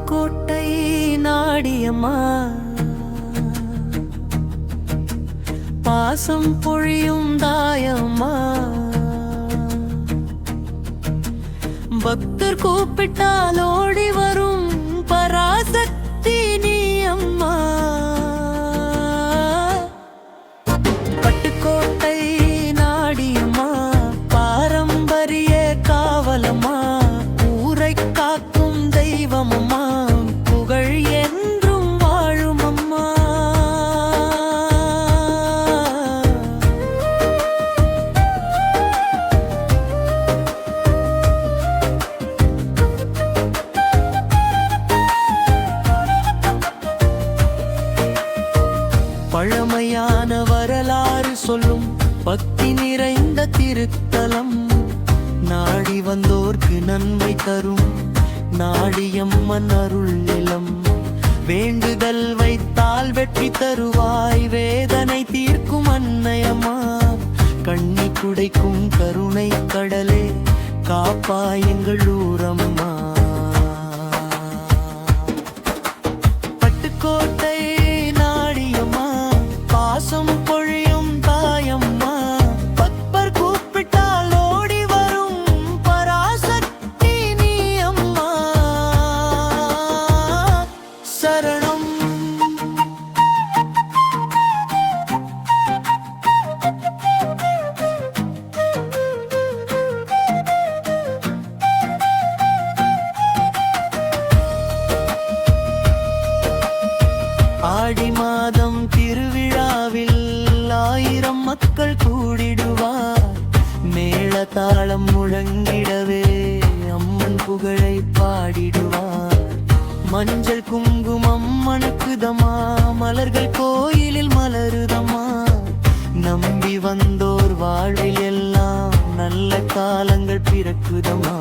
பட்டுக்கோட்டை நாடியம்மா பாசம் பொழியும் தாயம்மா பக்தர் கூப்பிட்டால் ஓடி வரும் பராசக்தி நீ அம்மா. பட்டுக்கோட்டை நாடியம்மா பாரம்பரிய காவலம்மா ஊரை காக்கும் தெய்வமம்மா புகழ் என்றும் வாழும் அம்மா. பழமையான வரலாறு சொல்லும் பக்தி நிறைந்த திருத்தலம் நாடி வந்தோர்க்கு நன்மை தரும் நாடியம்மன் அருள் நிலம். வேண்டுதல் வைத்தால் வெற்றி தருவாய் வேதனை தீர்க்கும் அன்னையம்மா. கண்ணி குடைக்கும் கருணை கடலே காப்பாய் எங்கள் ஊரம்மா. பட்டுக்கோட்டை நாடியம்மா பாசம் பொழியும் தாயம்மா பக்தர் கூப்பிட்டால் ஓடி வரும் பராசக்தி நீ அம்மா. சரணம். ஆடி மாதம் திருவிழாவில் 1000 மக்கள் கூடிடுவார். மேளதாளம் முழங்கிடவே அம்மன் புகழை பாடிடுவார். மஞ்சள் குங்குமம் மணக்குதம்மா மலர்கள் கோயிலில் மலருதம்மா. நம்பி வந்தோர் வாழ்வில் எல்லாம் நல்ல காலங்கள் பிறக்குதம்மா.